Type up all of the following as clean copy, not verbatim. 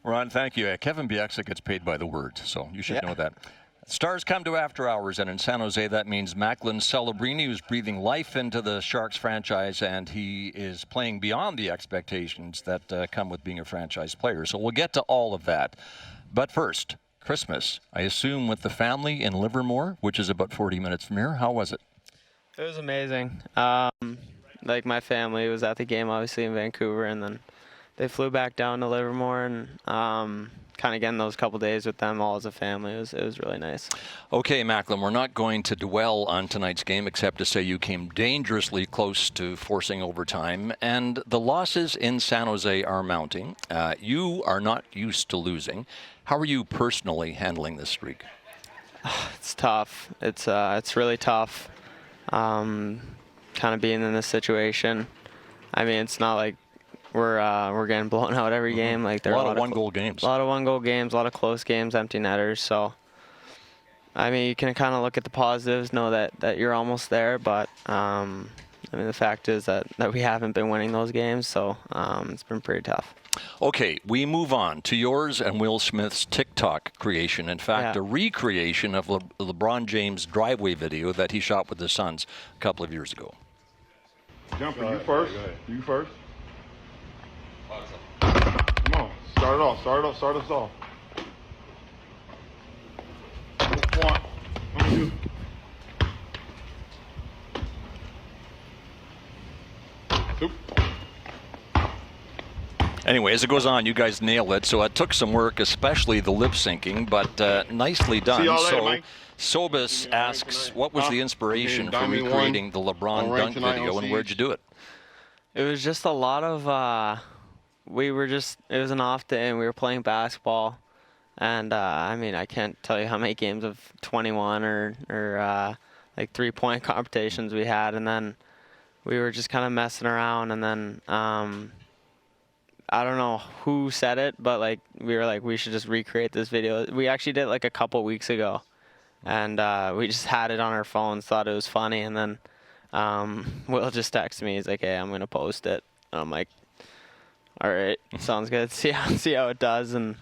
Ron, thank you. Kevin Bieksa gets paid by the word, so you should know that. Stars come to After Hours, and in San Jose, that means Macklin Celebrini, who's breathing life into the Sharks franchise, and he is playing beyond the expectations that come with being a franchise player. So we'll get to all of that. But first, Christmas, I assume with the family in Livermore, which is about 40 minutes from here. How was it? It was amazing. Like, my family was at the game, obviously, in Vancouver, and then they flew back down to Livermore, and kind of getting those couple days with them all as a family. It was really nice. Okay, Macklin, we're not going to dwell on tonight's game except to say you came dangerously close to forcing overtime, and the losses in San Jose are mounting. You are not used to losing. How are you personally handling this streak? It's tough. It's really tough, kind of being in this situation. I mean, it's not like we're getting blown out every game. Like, there are a lot of one-goal games. A lot of one-goal games, a lot of close games, empty netters. So, I mean, you can kind of look at the positives, know that you're almost there. But I mean, the fact is that we haven't been winning those games. So it's been pretty tough. Okay, we move on to yours and Will Smith's TikTok creation. In fact, a recreation of LeBron James' driveway video that he shot with his sons a couple of years ago. Jumper, you first. You first. Come on, start us off. One. On you. Two. Anyway, as it goes on, you guys nail it. So it took some work, especially the lip syncing, but nicely done. So Sobis asks, what was the inspiration for recreating the LeBron dunk video, and where'd you do it? It was just a lot of, it was an off day, and we were playing basketball. And, I mean, I can't tell you how many games of 21 or like 3-point competitions we had. And then we were just kind of messing around. And then I don't know who said it, but, like, we were like, we should just recreate this video. We actually did it, like, a couple weeks ago. And we just had it on our phones, thought it was funny. And then Will just texted me. He's like, hey, I'm going to post it. And I'm like, all right, sounds good. See how it does. And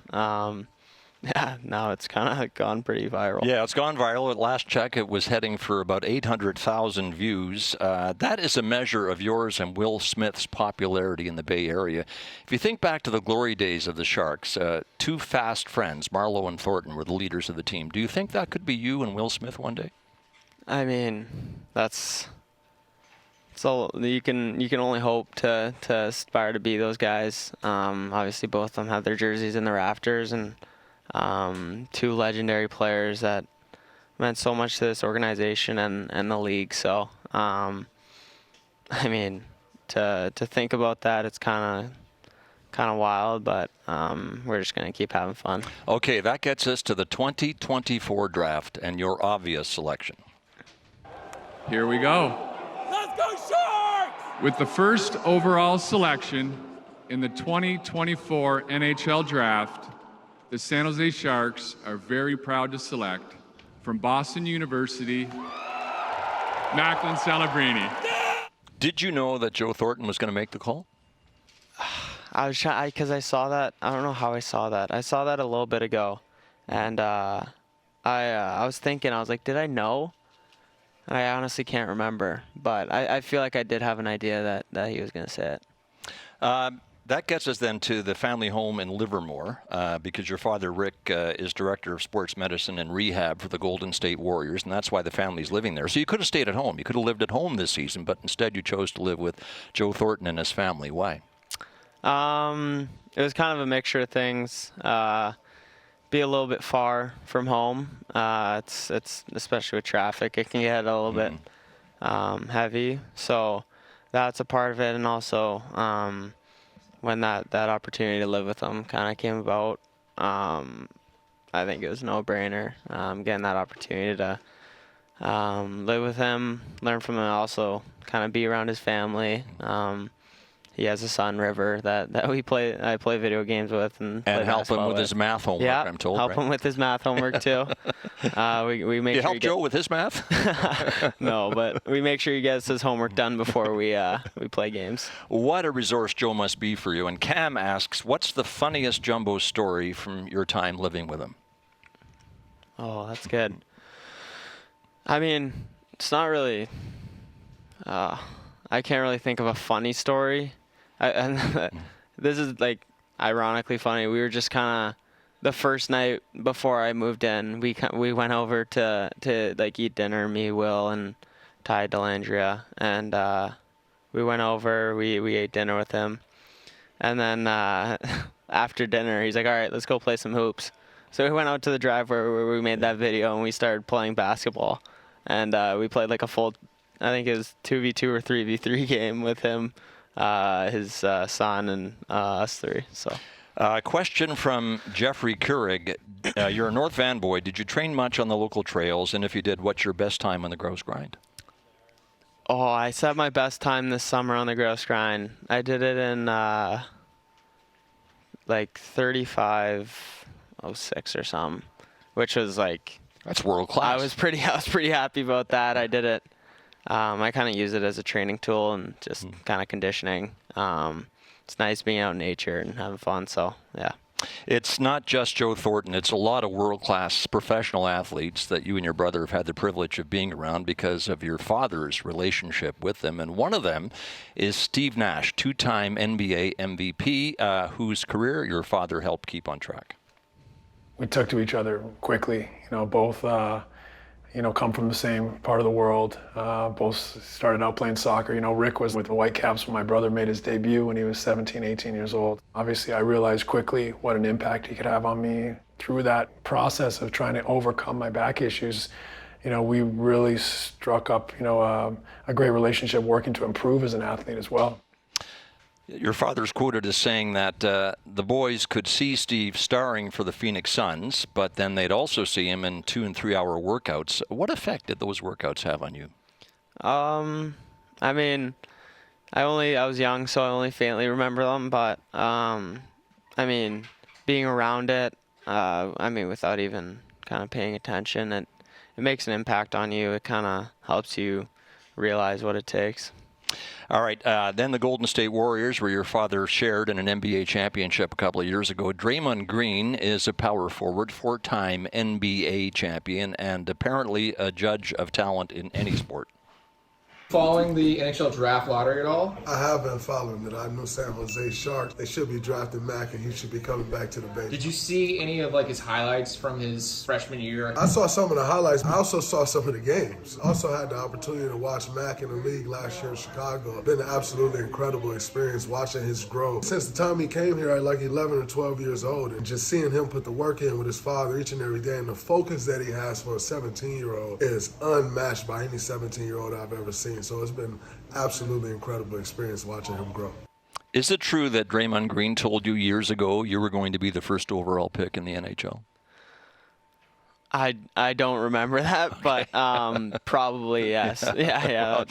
yeah, now it's kind of gone pretty viral. Yeah, it's gone viral. At last check, it was heading for about 800,000 views. That is a measure of yours and Will Smith's popularity in the Bay Area. If you think back to the glory days of the Sharks, two fast friends, Marleau and Thornton, were the leaders of the team. Do you think that could be you and Will Smith one day? I mean, so you can only hope to aspire to be those guys. Obviously, both of them have their jerseys in the rafters, and two legendary players that meant so much to this organization and the league. So, I mean, to think about that, it's kind of wild, but we're just going to keep having fun. Okay, that gets us to the 2024 draft and your obvious selection. Here we go. Let's go Sharks! With the first overall selection in the 2024 NHL Draft, the San Jose Sharks are very proud to select from Boston University, Macklin Celebrini. Did you know that Joe Thornton was going to make the call? I was trying, because I saw that. I don't know how I saw that. I saw that a little bit ago, and I was thinking, I was like, did I know? I honestly can't remember, but I feel like I did have an idea that he was going to say it. That gets us then to the family home in Livermore, because your father, Rick, is director of sports medicine and rehab for the Golden State Warriors, and that's why the family's living there. So you could have stayed at home. You could have lived at home this season, but instead you chose to live with Joe Thornton and his family. Why? It was kind of a mixture of things. Be a little bit far from home. It's especially with traffic, it can get a little bit heavy. So that's a part of it, and also when that opportunity to live with them kind of came about, I think it was a no-brainer. Getting that opportunity to live with him, learn from him, also kind of be around his family. he has a son, River, that I play video games with and play help him basketball with his math homework, Yeah, I'm told. help right? him with his math homework too. We make You sure help Joe with his math? No, but we make sure he gets his homework done before we play games. What a resource Joe must be for you. And Cam asks, what's the funniest Jumbo story from your time living with him? Oh, that's good. I mean, it's not really. I can't really think of a funny story. This is like ironically funny. We were just kind of the first night before I moved in. We went over to like eat dinner. Me, Will, and Ty Delandria, and we went over. We ate dinner with him, and then after dinner, he's like, "All right, let's go play some hoops." So we went out to the driveway where we made that video, and we started playing basketball, and we played like a full. I think it was 2v2 or 3v3 game with him, his son, and us three. So, question from Jeffrey Keurig. You're a North Van boy. Did you train much on the local trails? And if you did, what's your best time on the grouse grind? Oh, I set my best time this summer on the grouse grind. I did it in like 35:06 or something, which was like. That's world class. I was pretty happy about that. I did it. I kind of use it as a training tool and just kind of conditioning. It's nice being out in nature and having fun. So, yeah. It's not just Joe Thorton. It's a lot of world-class professional athletes that you and your brother have had the privilege of being around because of your father's relationship with them. And one of them is Steve Nash, two-time NBA MVP, whose career your father helped keep on track. We took to each other quickly. Both come from the same part of the world. Both started out playing soccer. Rick was with the Whitecaps when my brother made his debut when he was 17, 18 years old. Obviously, I realized quickly what an impact he could have on me. Through that process of trying to overcome my back issues, we really struck up, a great relationship working to improve as an athlete as well. Your father's quoted as saying that the boys could see Steve starring for the Phoenix Suns, but then they'd also see him in 2- and 3-hour workouts. What effect did those workouts have on you? I mean, I was young, so I only faintly remember them. But I mean, being around it, without even kind of paying attention, it makes an impact on you. It kind of helps you realize what it takes. All right, then the Golden State Warriors, where your father shared in an NBA championship a couple of years ago. Draymond Green is a power forward, 4-time NBA champion, and apparently a judge of talent in any sport. Following the NHL draft lottery at all? I have been following it. I know San Jose Sharks. They should be drafting Mac, and he should be coming back to the Bay. Did you see any of his highlights from his freshman year? I saw some of the highlights. I also saw some of the games. I also had the opportunity to watch Mac in the league last year in Chicago. It's been an absolutely incredible experience watching his growth. Since the time he came here at like 11 or 12 years old, and just seeing him put the work in with his father each and every day, and the focus that he has for a 17-year-old is unmatched by any 17-year-old I've ever seen. So it's been absolutely incredible experience watching him grow. Is it true that Draymond Green told you years ago you were going to be the first overall pick in the NHL? I don't remember that, but probably yes. Yeah.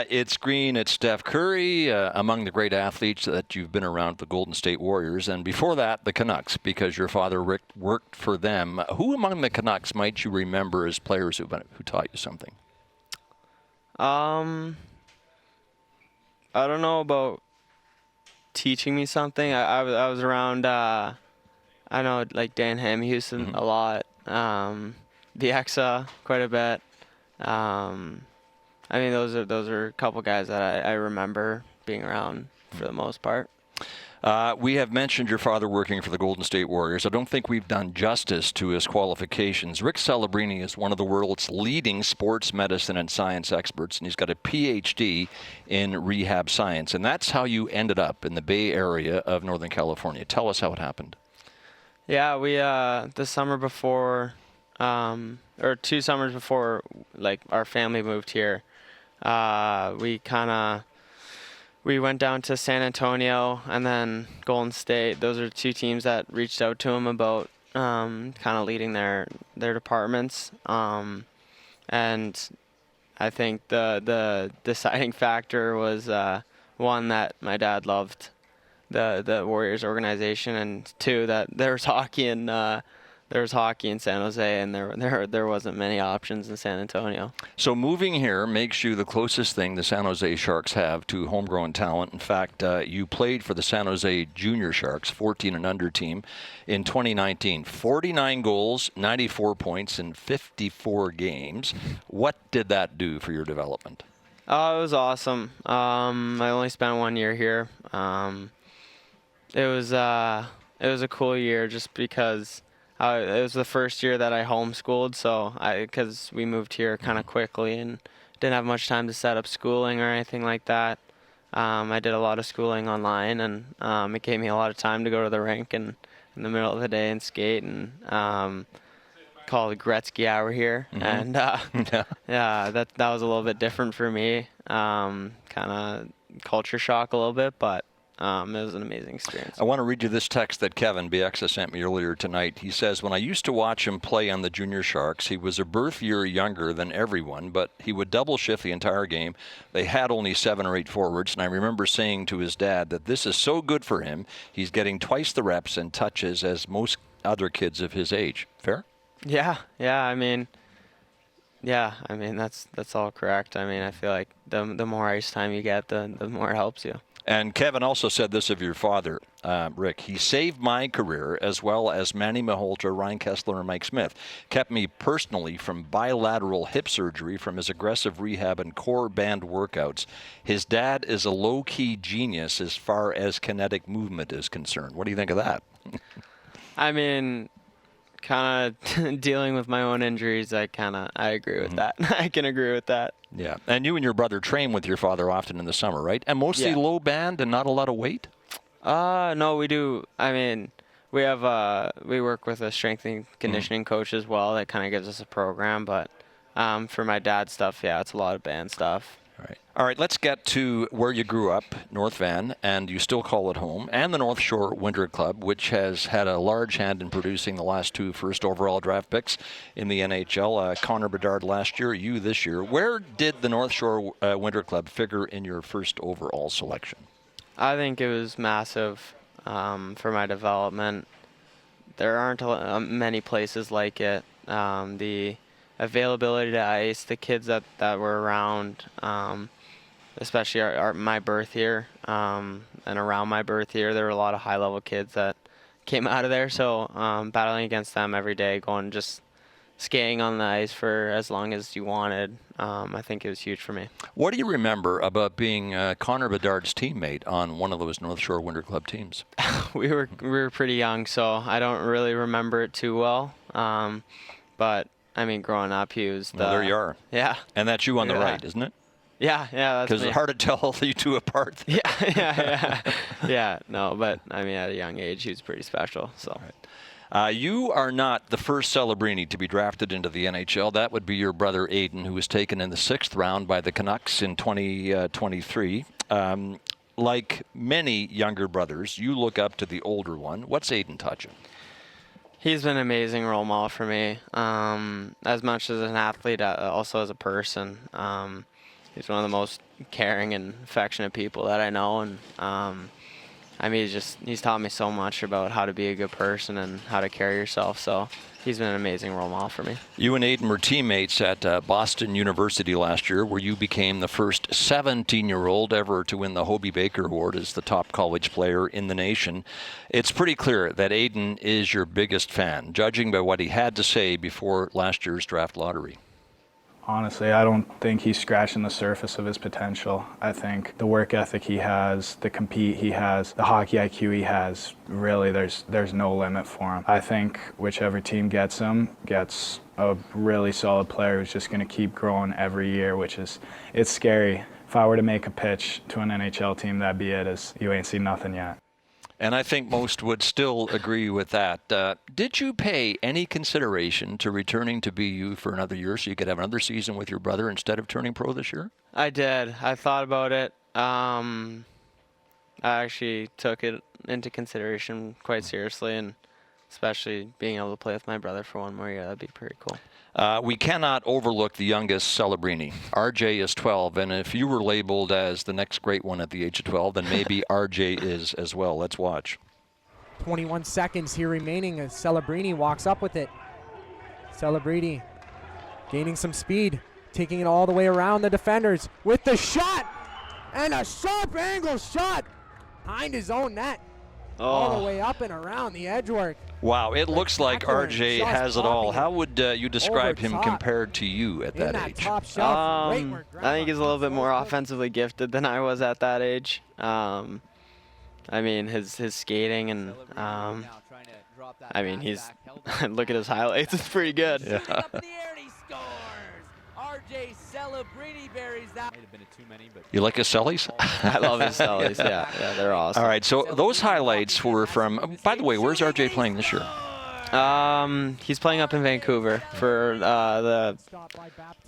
It's Green, it's Steph Curry, among the great athletes that you've been around, the Golden State Warriors, and before that, the Canucks, because your father Rick worked for them. Who among the Canucks might you remember as players who taught you something? I don't know about teaching me something. I was around. I know like Dan Hamhusen a lot. The Exa quite a bit. Those are a couple guys that I remember being around for the most part. We have mentioned your father working for the Golden State Warriors. I don't think we've done justice to his qualifications. Rick Celebrini is one of the world's leading sports medicine and science experts, and he's got a PhD in rehab science. And that's how you ended up in the Bay Area of Northern California. Tell us how it happened. Yeah, we the summer before, or 2 summers before, like our family moved here, we went down to San Antonio and then Golden State. Those are 2 teams that reached out to him about kind of leading their departments. And I think the deciding factor was one, that my dad loved the Warriors organization, and two, that there was hockey in San Jose, and there wasn't many options in San Antonio. So moving here makes you the closest thing the San Jose Sharks have to homegrown talent. In fact, you played for the San Jose Junior Sharks, 14 and under team, in 2019. 49 goals, 94 points in 54 games. What did that do for your development? Oh, it was awesome. I only spent 1 year here. It was a cool year just because it was the first year that I homeschooled, so because we moved here kind of quickly and didn't have much time to set up schooling or anything like that. I did a lot of schooling online, and it gave me a lot of time to go to the rink and in the middle of the day and skate and call it Gretzky hour here. And yeah, that was a little bit different for me. Kind of culture shock a little bit, but it was an amazing experience. I want to read you this text that Kevin Bieksa sent me earlier tonight. He says, when I used to watch him play on the Junior Sharks, he was a birth year younger than everyone, but he would double shift the entire game. They had only 7 or 8 forwards, and I remember saying to his dad that this is so good for him. He's getting twice the reps and touches as most other kids of his age. Fair? Yeah, I mean, that's all correct. I mean, I feel like the more ice time you get, the more it helps you. And Kevin also said this of your father, Rick. He saved my career as well as Manny Maholter, Ryan Kessler, and Mike Smith. Kept me personally from bilateral hip surgery from his aggressive rehab and core band workouts. His dad is a low-key genius as far as kinetic movement is concerned. What do you think of that? I mean, kind of dealing with my own injuries, I agree with that. I can agree with that. Yeah. And you and your brother train with your father often in the summer, right? And mostly low band and not a lot of weight? No, we do. I mean, we work with a strength and conditioning coach as well that kind of gives us a program. But for my dad's stuff, yeah, it's a lot of band stuff. All right, let's get to where you grew up, North Van, and you still call it home, and the North Shore Winter Club, which has had a large hand in producing the last 2 first overall draft picks in the NHL. Connor Bedard last year, you this year. Where did the North Shore Winter Club figure in your first overall selection? I think it was massive for my development. There aren't many places like it. The availability to ice, the kids that were around, especially my birth year, and around my birth year, there were a lot of high-level kids that came out of there. So battling against them every day, going just skating on the ice for as long as you wanted, I think it was huge for me. What do you remember about being Connor Bedard's teammate on one of those North Shore Winter Club teams? we were pretty young, so I don't really remember it too well. But I mean, growing up, he was Well, there you are. Yeah. And that's you on the right, isn't it? Yeah, that's because it's hard to tell you two apart. Yeah. No, but I mean, at a young age, he was pretty special. So. You are not the first Celebrini to be drafted into the NHL. That would be your brother Aiden, who was taken in the 6th round by the Canucks in 2023. Like many younger brothers, you look up to the older one. What's Aiden taught you? He's been an amazing role model for me, as much as an athlete, also as a person. He's one of the most caring and affectionate people that I know, and I mean, he's taught me so much about how to be a good person and how to carry yourself. So he's been an amazing role model for me. You and Aiden were teammates at Boston University last year, where you became the first 17-year-old ever to win the Hobey Baker Award as the top college player in the nation. It's pretty clear that Aiden is your biggest fan, judging by what he had to say before last year's draft lottery. Honestly, I don't think he's scratching the surface of his potential. I think the work ethic he has, the compete he has, the hockey IQ he has, really there's no limit for him. I think whichever team gets him gets a really solid player who's just going to keep growing every year, it's scary. If I were to make a pitch to an NHL team, that'd be it, as you ain't seen nothing yet. And I think most would still agree with that. Did you pay any consideration to returning to BU for another year so you could have another season with your brother instead of turning pro this year? I did. I thought about it. I actually took it into consideration quite seriously and especially being able to play with my brother for one more year. That'd be pretty cool. We cannot overlook the youngest Celebrini. RJ is 12, and if you were labeled as the next great one at the age of 12, then maybe RJ is as well. Let's watch. 21 seconds here remaining as Celebrini walks up with it. Celebrini gaining some speed, taking it all the way around the defenders with the shot, and a sharp angle shot behind his own net. All the way up and around the edge work. Wow, it looks like RJ has it all. How would you describe him compared to you at that age? I think he's a little bit more offensively gifted than I was at that age. I mean, his skating and I mean, he's look at his highlights. It's pretty good. Yeah. RJ Celebrini buries that. Might have been too many, but You like his cellies? I love his cellies. Yeah, they're awesome. All right, so those highlights were from. By the way, where's RJ playing this year? He's playing up in Vancouver for the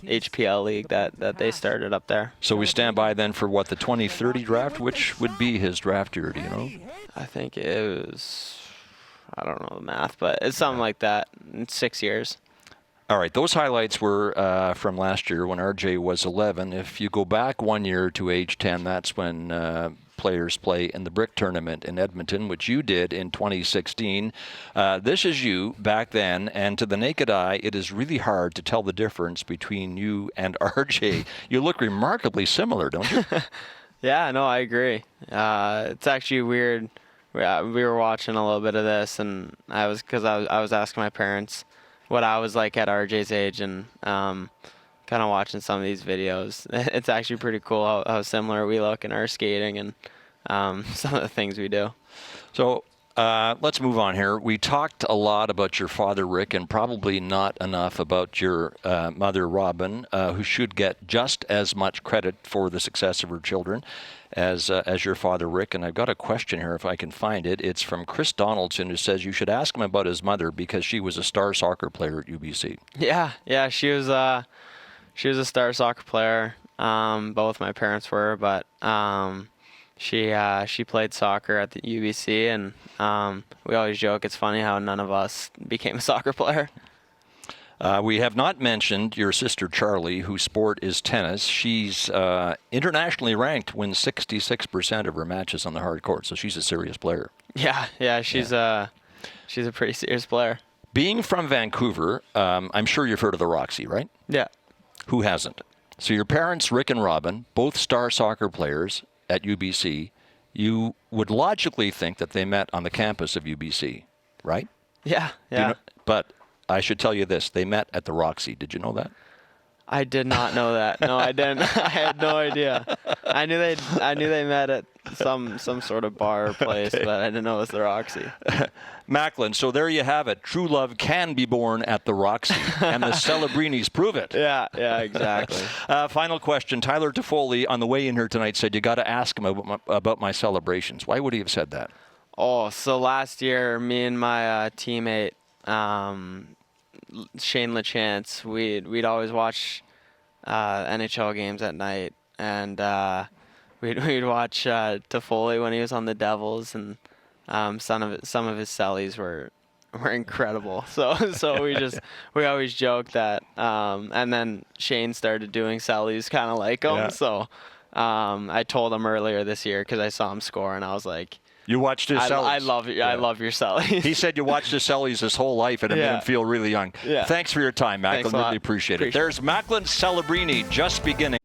HPL league that they started up there. So we stand by then for what, the 2030 draft? Which would be his draft year? Do you know? I think it was. I don't know the math, but it's something like that. In 6 years. All right, those highlights were from last year when RJ was 11. If you go back 1 year to age 10, that's when players play in the Brick Tournament in Edmonton, which you did in 2016. This is you back then, and to the naked eye, it is really hard to tell the difference between you and RJ. You look remarkably similar, don't you? Yeah, no, I agree. It's actually weird. We were watching a little bit of this, and I was asking my parents what I was like at RJ's age, and kind of watching some of these videos. It's actually pretty cool how similar we look in our skating and some of the things we do. So let's move on here. We talked a lot about your father, Rick, and probably not enough about your mother, Robin, who should get just as much credit for the success of her children as your father, Rick. And I've got a question here, if I can find it. It's from Chris Donaldson, who says you should ask him about his mother because she was a star soccer player at UBC. Yeah, she was a star soccer player. Both my parents were, but she played soccer at the UBC, and we always joke it's funny how none of us became a soccer player. We have not mentioned your sister Charlie, whose sport is tennis. She's internationally ranked, wins 66% of her matches on the hard court, so she's a serious player. Yeah, she's a pretty serious player. Being from Vancouver, I'm sure you've heard of the Roxy, right? Yeah. Who hasn't? So your parents, Rick and Robin, both star soccer players at UBC. You would logically think that they met on the campus of UBC, right? Yeah. You know, but I should tell you this, they met at the Roxy. Did you know that? I did not know that. No, I didn't. I had no idea. I knew they met at some sort of bar or place, but I didn't know it was the Roxy. Macklin, so there you have it. True love can be born at the Roxy, and the Celebrinis prove it. Yeah, exactly. Final question. Tyler Toffoli, on the way in here tonight, said you got to ask him about my celebrations. Why would he have said that? Oh, so last year, me and my teammate, Shane LaChance, we'd always watch NHL games at night, and we'd watch Toffoli when he was on the Devils, and some of his cellies were incredible. So we always joke that, and then Shane started doing cellies kind of like him. Yeah. So I told him earlier this year because I saw him score, and I was like, you watched his cellies. I love your cellies. He said you watched his cellies his whole life, and it made him feel really young. Yeah. Thanks for your time, Macklin. Really appreciate it. There's Macklin Celebrini just beginning.